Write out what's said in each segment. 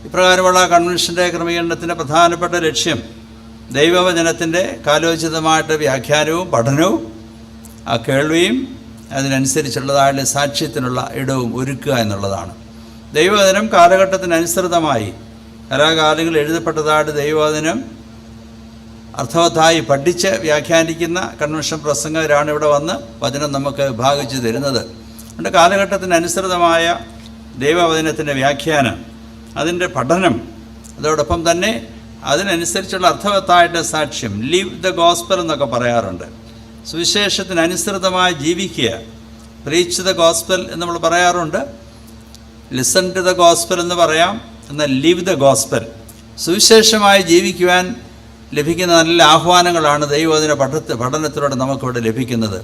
ഇപ്രകാരമുള്ള കൺവെൻഷൻ്റെ ക്രമീകരണത്തിൻ്റെ പ്രധാനപ്പെട്ട ലക്ഷ്യം ദൈവവചനത്തിൻ്റെ കാലോചിതമായിട്ട് വ്യാഖ്യാനവും പഠനവും ആ കേൾവിയും അതിനനുസരിച്ചുള്ളതായ സാക്ഷ്യത്തിനുള്ള ഇടവും ഒരുക്കുക എന്നുള്ളതാണ്. ദൈവവചനം കാലഘട്ടത്തിനനുസൃതമായി കലാകാലങ്ങളിൽ എഴുതപ്പെട്ടതായിട്ട് ദൈവവചനം അർത്ഥവത്തായി പഠിച്ച് വ്യാഖ്യാനിക്കുന്ന കൺവെൻഷൻ പ്രസംഗകരാണ് ഇവിടെ വന്ന് വചനം നമുക്ക് വിഭാഗിച്ചു തരുന്നത്. അതുകൊണ്ട് കാലഘട്ടത്തിനനുസൃതമായ ദൈവവചനത്തിൻ്റെ വ്യാഖ്യാനം, അതിൻ്റെ പഠനം, അതോടൊപ്പം തന്നെ അതിനനുസരിച്ചുള്ള അർത്ഥവത്തായിട്ട് സാക്ഷ്യം, ലീവ് ദ ഗോസ്പൽ എന്നൊക്കെ പറയാറുണ്ട്. സുവിശേഷത്തിനനുസൃതമായി ജീവിക്കുക, പ്രീച്ച് ദ ഗോസ്പൽ എന്ന് നമ്മൾ പറയാറുണ്ട്. ലിസൺ ടു ദ ഗോസ്പൽ എന്ന് പറയാം, എന്നാൽ ലീവ് ദ ഗോസ്പൽ, സുവിശേഷമായി ജീവിക്കുവാൻ ലഭിക്കുന്ന നല്ല ആഹ്വാനങ്ങളാണ് ദൈവവചന പഠനത്തിലൂടെ നമുക്കിവിടെ ലഭിക്കുന്നത്.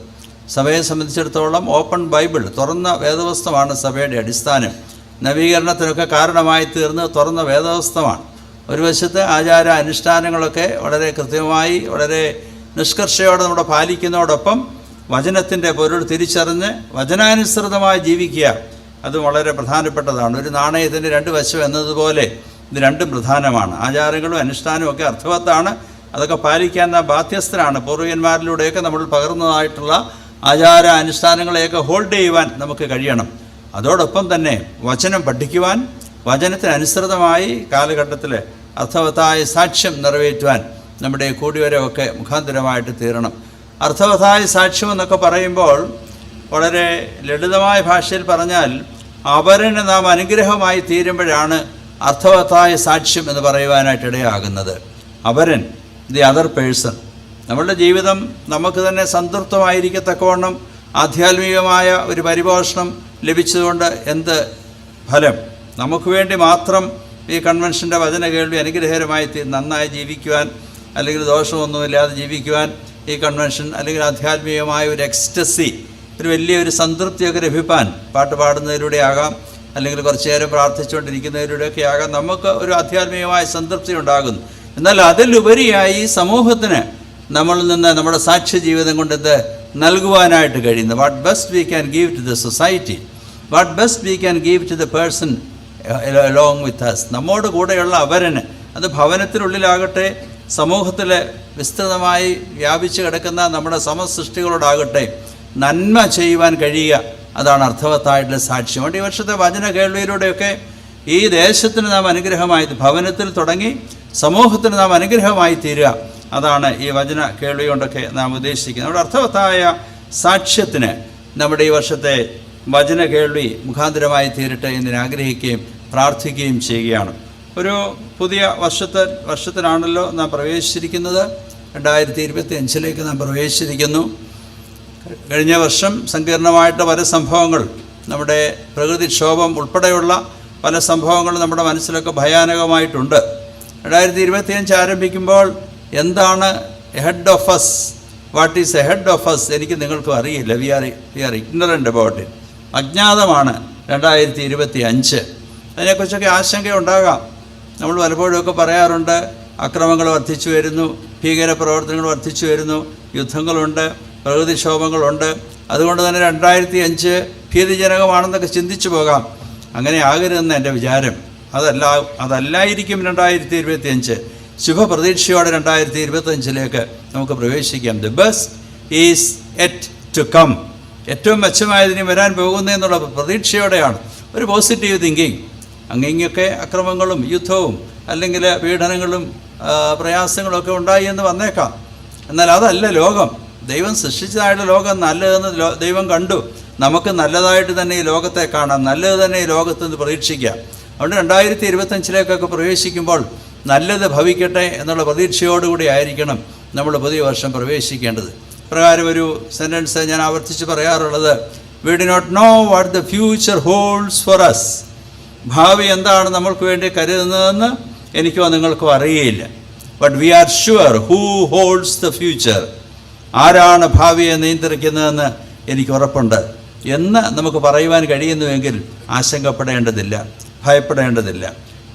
സഭയെ സംബന്ധിച്ചിടത്തോളം ഓപ്പൺ ബൈബിൾ, തുറന്ന വേദപുസ്തകമാണ് സഭയുടെ അടിസ്ഥാനം. നവീകരണത്തിനൊക്കെ കാരണമായി തീർന്ന് തുറന്ന വേദപുസ്തകമാണ്. ഒരു വശത്ത് ആചാര അനുഷ്ഠാനങ്ങളൊക്കെ വളരെ കൃത്യമായി വളരെ നിഷ്കർഷയോടെ നമ്മുടെ പാലിക്കുന്നതോടൊപ്പം വചനത്തിൻ്റെ പൊരുൾ തിരിച്ചറിഞ്ഞ് വചനാനുസൃതമായി ജീവിക്കുക, അത് വളരെ പ്രധാനപ്പെട്ടതാണ്. ഒരു നാണയത്തിൻ്റെ രണ്ട് വശം എന്നതുപോലെ ഇത് രണ്ടും പ്രധാനമാണ്. ആചാരങ്ങളും അനുഷ്ഠാനവും ഒക്കെ അർത്ഥവത്താണ്, അതൊക്കെ പാലിക്കാൻ നാം ബാധ്യസ്ഥരാണ്. പൂർവികന്മാരിലൂടെയൊക്കെ നമ്മൾ പകർന്നതായിട്ടുള്ള ആചാര അനുഷ്ഠാനങ്ങളെയൊക്കെ ഹോൾഡ് ചെയ്യുവാൻ നമുക്ക് കഴിയണം. അതോടൊപ്പം തന്നെ വചനം പഠിക്കുവാൻ, വചനത്തിനനുസൃതമായി കാലഘട്ടത്തിൽ അർത്ഥവത്തായ സാക്ഷ്യം നിറവേറ്റുവാൻ നമ്മുടെ കൂടിവരവൊക്കെ മുഖാന്തരമായിട്ട് തീരണം. അർത്ഥവത്തായ സാക്ഷ്യം എന്നൊക്കെ പറയുമ്പോൾ വളരെ ലളിതമായ ഭാഷയിൽ പറഞ്ഞാൽ അവരന് നാം അനുഗ്രഹമായി തീരുമ്പോഴാണ് അർത്ഥവത്തായ സാക്ഷ്യം എന്ന് പറയുവാനായിട്ട് ഇടയാകുന്നത്. അവരൻ, ദി അതർ പേഴ്സൺ. നമ്മളുടെ ജീവിതം നമുക്ക് തന്നെ സംതൃപ്തമായിരിക്കത്തക്കവണ്ണം ആധ്യാത്മികമായ ഒരു പരിപോഷണം ലഭിച്ചതുകൊണ്ട് എന്ത് ഫലം? നമുക്ക് വേണ്ടി മാത്രം ഈ കൺവെൻഷൻ്റെ വചന കേൾവി അനുഗ്രഹകരമായി നന്നായി ജീവിക്കുവാൻ, അല്ലെങ്കിൽ ദോഷമൊന്നുമില്ലാതെ ജീവിക്കുവാൻ ഈ കൺവെൻഷൻ, അല്ലെങ്കിൽ ആധ്യാത്മികമായ ഒരു എക്സ്റ്റസി, ഒരു വലിയൊരു സംതൃപ്തിയൊക്കെ ലഭിപ്പാൻ പാട്ട് പാടുന്നതിലൂടെ ആകാം, അല്ലെങ്കിൽ കുറച്ചു നേരം പ്രാർത്ഥിച്ചുകൊണ്ടിരിക്കുന്നതിലൂടെയൊക്കെ ആകാം നമുക്ക് ഒരു ആധ്യാത്മികമായ സംതൃപ്തി ഉണ്ടാകുന്നു. എന്നാൽ അതിലുപരിയായി സമൂഹത്തിന് നമ്മളിൽ നിന്ന് നമ്മുടെ സാക്ഷ്യ ജീവിതം കൊണ്ട് ഇത് നൽകുവാനായിട്ട് കഴിയുന്നു. What best we can give to the society, what best we can give to the person along with us. നമ്മോട് കൂടെയുള്ള അവരന്, അത് ഭവനത്തിനുള്ളിലാകട്ടെ, സമൂഹത്തിൽ വിസ്തൃതമായി വ്യാപിച്ചു കിടക്കുന്ന നമ്മുടെ സമസൃഷ്ടികളോടാകട്ടെ, നന്മ ചെയ്യുവാൻ കഴിയുക, അതാണ് അർത്ഥവത്തായിട്ടുള്ള സാക്ഷ്യം. അതുകൊണ്ട് ഈ വർഷത്തെ വചന കേൾവിയിലൂടെയൊക്കെ ഈ ദേശത്തിന് നാം അനുഗ്രഹമായി, ഭവനത്തിൽ തുടങ്ങി സമൂഹത്തിന് നാം അനുഗ്രഹമായി തീരുക, അതാണ് ഈ വചന കേൾവി കൊണ്ടൊക്കെ നാം ഉദ്ദേശിക്കുന്നത്. നമ്മുടെ അർത്ഥവത്തായ സാക്ഷ്യത്തിന് നമ്മുടെ ഈ വർഷത്തെ വചന കേൾവി മുഖാന്തരമായി തീരട്ടെ എന്ന് ആഗ്രഹിക്കുകയും പ്രാർത്ഥിക്കുകയും ചെയ്യുകയാണ്. ഒരു പുതിയ വർഷത്തിലാണല്ലോ നാം പ്രവേശിച്ചിരിക്കുന്നത്. 2025 നാം പ്രവേശിച്ചിരിക്കുന്നു. കഴിഞ്ഞ വർഷം സങ്കീർണമായിട്ട് പല സംഭവങ്ങൾ, നമ്മുടെ പ്രകൃതിക്ഷോഭം ഉൾപ്പെടെയുള്ള പല സംഭവങ്ങളും നമ്മുടെ മനസ്സിലൊക്കെ ഭയാനകമായിട്ടുണ്ട്. 2025 ആരംഭിക്കുമ്പോൾ എന്താണ് ahead of us, what is ahead of us, എനിക്ക് നിങ്ങൾക്കും അറിയില്ല. We are ignorant about it. അജ്ഞാതമാണ് 2025. അതിനെക്കുറിച്ചൊക്കെ ആശങ്കയുണ്ടാകാം. നമ്മൾ പലപ്പോഴുമൊക്കെ പറയാറുണ്ട്, അക്രമങ്ങൾ വർദ്ധിച്ചു വരുന്നു, ഭീകരപ്രവർത്തനങ്ങൾ വർദ്ധിച്ചു വരുന്നു, യുദ്ധങ്ങളുണ്ട്, പ്രകൃതിക്ഷോഭങ്ങളുണ്ട്. അതുകൊണ്ട് തന്നെ 2025 ഭീതിജനകമാണെന്നൊക്കെ ചിന്തിച്ചു പോകാം. അങ്ങനെ ആകരുതെന്ന് എൻ്റെ വിചാരം. അതല്ലായിരിക്കും 2025. ശുഭപ്രതീക്ഷയോടെ 2025 നമുക്ക് പ്രവേശിക്കാം. The best is yet to come. ഏറ്റവും മെച്ചമായതിന് വരാൻ പോകുന്നതെന്നുള്ള പ്രതീക്ഷയോടെയാണ്, ഒരു പോസിറ്റീവ് തിങ്കിങ്. അങ്ങിങ്ങൊക്കെ അക്രമങ്ങളും യുദ്ധവും അല്ലെങ്കിൽ പീഡനങ്ങളും പ്രയാസങ്ങളൊക്കെ ഉണ്ടായി എന്ന് വന്നേക്കാം. എന്നാൽ അതല്ല ലോകം. ദൈവം സൃഷ്ടിച്ചതായിട്ട് ലോകം നല്ലതെന്ന് ദൈവം കണ്ടു. നമുക്ക് നല്ലതായിട്ട് തന്നെ ഈ ലോകത്തെ കാണാം, നല്ലത് തന്നെ ഈ ലോകത്ത് നിന്ന് പ്രതീക്ഷിക്കാം. അതുകൊണ്ട് 2025 പ്രവേശിക്കുമ്പോൾ നല്ലത് ഭവിക്കട്ടെ എന്നുള്ള പ്രതീക്ഷയോടുകൂടി ആയിരിക്കണം നമ്മൾ പുതിയ വർഷം പ്രവേശിക്കേണ്ടത്. പ്രകാരം ഒരു സെൻറ്റൻസ് ഞാൻ ആവർത്തിച്ച് പറയാറുള്ളത്, we do not know what the future holds for us. ഭാവി എന്താണ് നമ്മൾക്ക് വേണ്ടി കരുതുന്നതെന്ന് എനിക്കോ നിങ്ങൾക്കോ അറിയില്ല. But we are sure who holds the future. ആരാണ് ഭാവിയെ നിയന്ത്രിക്കുന്നതെന്ന് എനിക്ക് ഉറപ്പുണ്ട് എന്ന് നമുക്ക് പറയുവാൻ കഴിയുന്നുവെങ്കിൽ ആശങ്കപ്പെടേണ്ടതില്ല, ഭയപ്പെടേണ്ടതില്ല.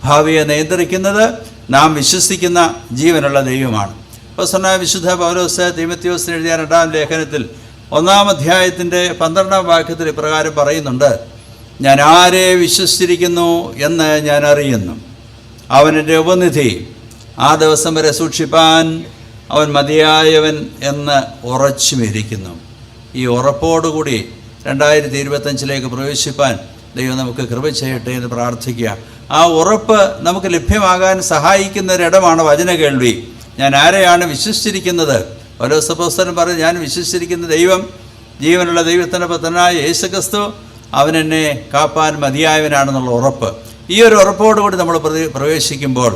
ഭാവിയെ നിയന്ത്രിക്കുന്നത് നാം വിശ്വസിക്കുന്ന ജീവനുള്ള ദൈവമാണ്. അപ്പോസ്തലനായ വിശുദ്ധ പൗലോസ് തീമോഥെയോസിന് എഴുതിയ 2-ാം ലേഖനത്തിൽ 1-ാം അധ്യായത്തിൻ്റെ 12-ാം വാക്യത്തിൽ ഇപ്രകാരം പറയുന്നുണ്ട്, ഞാൻ ആരെ വിശ്വസിച്ചിരിക്കുന്നു എന്ന് ഞാൻ അറിയുന്നു. അവനെൻ്റെ ഉപനിധി, ആ ദിവസം വരെ സൂക്ഷിപ്പാൻ അവൻ മതിയായവൻ എന്ന് ഉറച്ചുമിരിക്കുന്നു. ഈ ഉറപ്പോടുകൂടി 2025 പ്രവേശിപ്പാൻ ദൈവം നമുക്ക് കൃപ ചെയ്യട്ടെ എന്ന് പ്രാർത്ഥിക്കുക. ആ ഉറപ്പ് നമുക്ക് ലഭ്യമാകാൻ സഹായിക്കുന്ന ഒരിടമാണ് വചന കേൾവി. ഞാൻ ആരെയാണ് വിശ്വസിച്ചിരിക്കുന്നത്? പൗലോസ് അപ്പോസ്തലൻ പറഞ്ഞു, ഞാൻ വിശ്വസിച്ചിരിക്കുന്ന ദൈവം, ജീവനുള്ള ദൈവത്തിൻ്റെ പുത്രനായ യേശുക്രിസ്തു, അവനെന്നെ കാപ്പാൻ മതിയായവനാണെന്നുള്ള ഉറപ്പ്. ഈ ഒരു ഉറപ്പോടുകൂടി നമ്മൾ പ്രവേശിക്കുമ്പോൾ,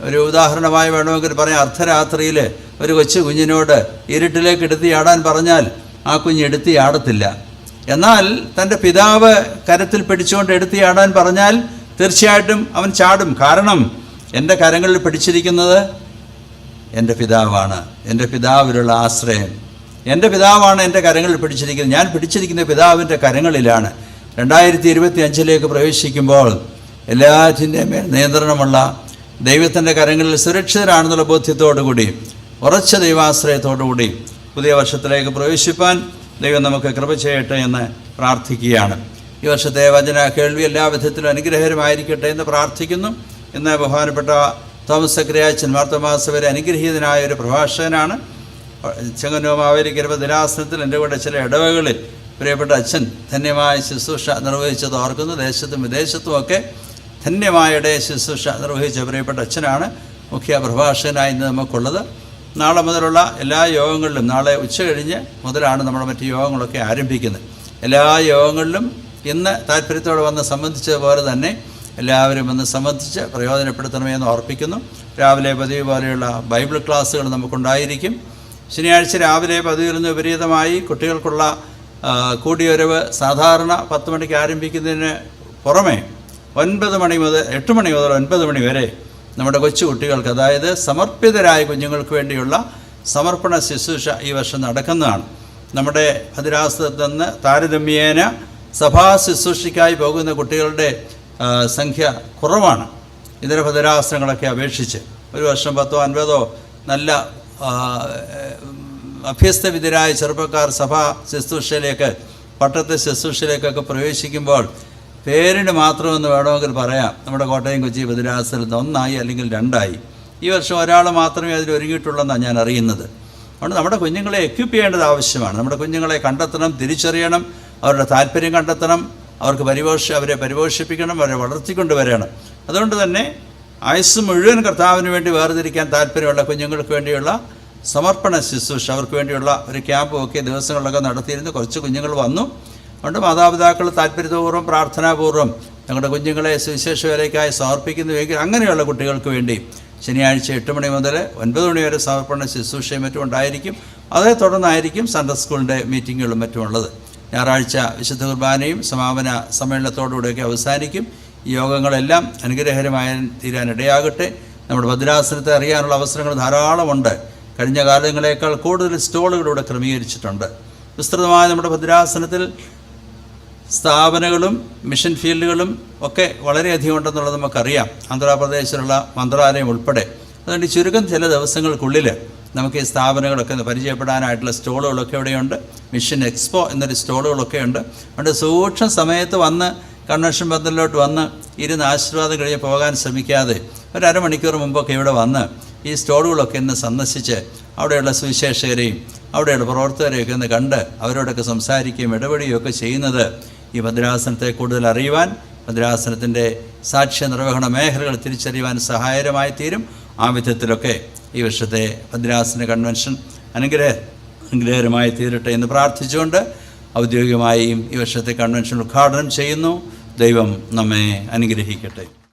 ഒരു ഉദാഹരണമായി വേണമെങ്കിൽ പറയാം, അർദ്ധരാത്രിയിൽ ഒരു കൊച്ചു കുഞ്ഞിനോട് ഇരുട്ടിലേക്ക് എടുത്തി ആടാൻ പറഞ്ഞാൽ ആ കുഞ്ഞ് എടുത്തി ആടത്തില്ല. എന്നാൽ തൻ്റെ പിതാവ് കരത്തിൽ പിടിച്ചുകൊണ്ട് എടുത്തി ആടാൻ പറഞ്ഞാൽ തീർച്ചയായിട്ടും അവൻ ചാടും. കാരണം എൻ്റെ കരങ്ങളിൽ പിടിച്ചിരിക്കുന്നത് എൻ്റെ പിതാവാണ്. എൻ്റെ പിതാവിലുള്ള ആശ്രയം, എൻ്റെ പിതാവാണ് എൻ്റെ കരങ്ങളിൽ പിടിച്ചിരിക്കുന്നത്. ഞാൻ പിടിച്ചിരിക്കുന്ന പിതാവിൻ്റെ കരങ്ങളിലാണ്. 2025 പ്രവേശിക്കുമ്പോൾ എല്ലാറ്റിൻ്റെയും മേൽ നിയന്ത്രണമുള്ള ദൈവത്തിൻ്റെ കരങ്ങളിൽ സുരക്ഷിതരാണെന്നുള്ള ബോധ്യത്തോടുകൂടി, ഉറച്ച ദൈവാശ്രയത്തോടുകൂടി പുതിയ വർഷത്തിലേക്ക് പ്രവേശിപ്പാൻ ദൈവം നമുക്ക് കൃപ ചെയ്യട്ടെ എന്ന് പ്രാർത്ഥിക്കുകയാണ്. ഈ വർഷത്തെ വചന കേൾവി എല്ലാ വിധത്തിലും അനുഗ്രഹകരമായിരിക്കട്ടെ എന്ന് പ്രാർത്ഥിക്കുന്നു. ഇന്ന് ബഹുമാനപ്പെട്ട തോമസ് സക്രിയാച്ചൻ മാർത്തോമാസഭയിലെ അനുഗ്രഹീതനായ ഒരു പ്രഭാഷകനാണ്. ചെങ്ങന്നൂർ മാവേലി ഗർഭദിനാസനത്തിൽ എൻ്റെ കൂടെ ചില ഇടവകളിൽ പ്രിയപ്പെട്ട അച്ഛൻ ധന്യമായ ശുശ്രൂഷ നിർവഹിച്ചത് ഓർക്കുന്നു. ദേശത്തും വിദേശത്തുമൊക്കെ ധന്യമായ ശുശ്രൂഷ നിർവഹിച്ച പ്രിയപ്പെട്ട അച്ഛനാണ് മുഖ്യ പ്രഭാഷകനായി ഇന്ന് നമുക്കുള്ളത്. നാളെ മുതലുള്ള എല്ലാ യോഗങ്ങളിലും, നാളെ ഉച്ച കഴിഞ്ഞ് മുതലാണ് നമ്മുടെ മറ്റ് യോഗങ്ങളൊക്കെ ആരംഭിക്കുന്നത്. എല്ലാ യോഗങ്ങളിലും ഇന്ന് താല്പര്യത്തോടെ വന്ന് സംബന്ധിച്ചതുപോലെ തന്നെ എല്ലാവരും വന്ന് സംബന്ധിച്ച് പ്രയോജനപ്പെടുത്തണമെന്ന് ഓർപ്പിക്കുന്നു. രാവിലെ പതിവ് പോലെയുള്ള ബൈബിൾ ക്ലാസ്സുകൾ നമുക്കുണ്ടായിരിക്കും. ശനിയാഴ്ച രാവിലെ പതിവിൽ നിന്ന് വിപരീതമായി കുട്ടികൾക്കുള്ള കൂടിയൊരവ് സാധാരണ 10 മണിക്ക് ആരംഭിക്കുന്നതിന് പുറമെ 8 മണി മുതൽ 9 മണി വരെ നമ്മുടെ കൊച്ചു കുട്ടികൾക്ക്, അതായത് സമർപ്പിതരായ കുഞ്ഞുങ്ങൾക്ക് വേണ്ടിയുള്ള സമർപ്പണ ശുശ്രൂഷ ഈ വർഷം നടക്കുന്നതാണ്. നമ്മുടെ ഭദ്രാസനത്തിൽ നിന്ന് താരതമ്യേന സഭാ ശുശ്രൂഷയ്ക്കായി പോകുന്ന കുട്ടികളുടെ സംഖ്യ കുറവാണ് ഇതര ഭദ്രാസനങ്ങളൊക്കെ അപേക്ഷിച്ച്. ഒരു വർഷം 10 or 50 നല്ല അഭ്യസ്തവിധരായ ചെറുപ്പക്കാർ സഭാ ശുശ്രൂഷയിലേക്ക്, പട്ടത്തെ ശുശ്രൂഷയിലേക്കൊക്കെ പ്രവേശിക്കുമ്പോൾ പേരിന് മാത്രമെന്ന് വേണമെങ്കിൽ പറയാം, നമ്മുടെ കോട്ടയം കൊച്ചി ഭദ്രാസനത്തിൽ 1 അല്ലെങ്കിൽ 2. ഈ വർഷം ഒരാൾ മാത്രമേ അതിൽ ഒരുങ്ങിയിട്ടുള്ളെന്നാണ് ഞാൻ അറിയുന്നത്. അതുകൊണ്ട് നമ്മുടെ കുഞ്ഞുങ്ങളെ എക്വിപ്പ് ചെയ്യേണ്ടത് ആവശ്യമാണ്. നമ്മുടെ കുഞ്ഞുങ്ങളെ കണ്ടെത്തണം, തിരിച്ചറിയണം, അവരുടെ താല്പര്യം കണ്ടെത്തണം, അവർക്ക് അവരെ പരിപോഷിപ്പിക്കണം, അവരെ വളർത്തിക്കൊണ്ടുവരണം. അതുകൊണ്ട് തന്നെ ആയുസ് മുഴുവൻ കർത്താവിന് വേണ്ടി വേർതിരിക്കാൻ താല്പര്യമുള്ള കുഞ്ഞുങ്ങൾക്ക് വേണ്ടിയുള്ള സമർപ്പണ ശുശ്രൂഷ, അവർക്ക് വേണ്ടിയുള്ള ഒരു ക്യാമ്പൊക്കെ ദിവസങ്ങളിലൊക്കെ നടത്തിയിരുന്ന് കുറച്ച് കുഞ്ഞുങ്ങൾ വന്നു. അതുകൊണ്ട് മാതാപിതാക്കൾ താല്പര്യപൂർവ്വം പ്രാർത്ഥനാപൂർവ്വം ഞങ്ങളുടെ കുഞ്ഞുങ്ങളെ സുവിശേഷ വേലയ്ക്കായി സമർപ്പിക്കുന്നുവെങ്കിൽ അങ്ങനെയുള്ള കുട്ടികൾക്ക് വേണ്ടി ശനിയാഴ്ച 8 മണി മുതൽ 9 മണി വരെ സമർപ്പണ ശുശ്രൂഷയും മറ്റും ഉണ്ടായിരിക്കും. അതേ തുടർന്നായിരിക്കും സൺഡേ സ്കൂളിൻ്റെ മീറ്റിങ്ങുകളും മറ്റുമുള്ളത്. ഞായറാഴ്ച വിശുദ്ധ കുർബാനയും സമാപന സമ്മേളനത്തോടുകൂടിയൊക്കെ അവസാനിക്കും. ഈ യോഗങ്ങളെല്ലാം അനുഗ്രഹകരമായി തീരാനിടയാകട്ടെ. നമ്മുടെ ഭദ്രാസനത്തെ അറിയാനുള്ള അവസരങ്ങൾ ധാരാളമുണ്ട്. കഴിഞ്ഞ കാലങ്ങളേക്കാൾ കൂടുതൽ സ്റ്റോളുകളിലൂടെ ക്രമീകരിച്ചിട്ടുണ്ട്. വിസ്തൃതമായ നമ്മുടെ ഭദ്രാസനത്തിൽ സ്ഥാപനങ്ങളും മിഷൻ ഫീൽഡുകളും ഒക്കെ വളരെയധികം ഉണ്ടെന്നുള്ളത് നമുക്കറിയാം, ആന്ധ്രാപ്രദേശിലുള്ള മന്ത്രാലയം ഉൾപ്പെടെ. അതുകൊണ്ട് ചുരുക്കം ചില ദിവസങ്ങൾക്കുള്ളിൽ നമുക്ക് ഈ സ്ഥാപനങ്ങളൊക്കെ പരിചയപ്പെടാനായിട്ടുള്ള സ്റ്റോളുകളൊക്കെ ഇവിടെയുണ്ട്. മിഷൻ എക്സ്പോ എന്നൊരു സ്റ്റോളുകളൊക്കെ ഉണ്ട്. അതുകൊണ്ട് സൂക്ഷ്മ സമയത്ത് വന്ന് കൺവെൻഷൻ പന്തലിലോട്ട് വന്ന് ഇരുന്ന് ആശീർവാദം കഴിഞ്ഞ് പോകാൻ ശ്രമിക്കാതെ ഒരു അരമണിക്കൂർ മുമ്പൊക്കെ ഇവിടെ വന്ന് ഈ സ്റ്റോളുകളൊക്കെ ഇന്ന് സന്ദർശിച്ച് അവിടെയുള്ള സുവിശേഷകരെയും അവിടെയുള്ള പ്രവർത്തകരെയൊക്കെ ഒന്ന് കണ്ട് അവരോടൊക്കെ സംസാരിക്കുകയും ഇടപെടുകയൊക്കെ ചെയ്യുന്നത് ഈ ഭദ്രാസനത്തെ കൂടുതൽ അറിയുവാൻ, ഭദ്രാസനത്തിൻ്റെ സാക്ഷ്യ നിർവഹണ മേഖലകൾ തിരിച്ചറിയുവാൻ സഹായകരമായി തീരും. ആ വിധത്തിലൊക്കെ ഈ വർഷത്തെ ഭദ്രാസന കൺവെൻഷൻ അനുഗ്രഹകരമായി തീരട്ടെ എന്ന് പ്രാർത്ഥിച്ചുകൊണ്ട് ഔദ്യോഗികമായും ഈ വർഷത്തെ കൺവെൻഷൻ ഉദ്ഘാടനം ചെയ്യുന്നു. ദൈവം നമ്മെ അനുഗ്രഹിക്കട്ടെ.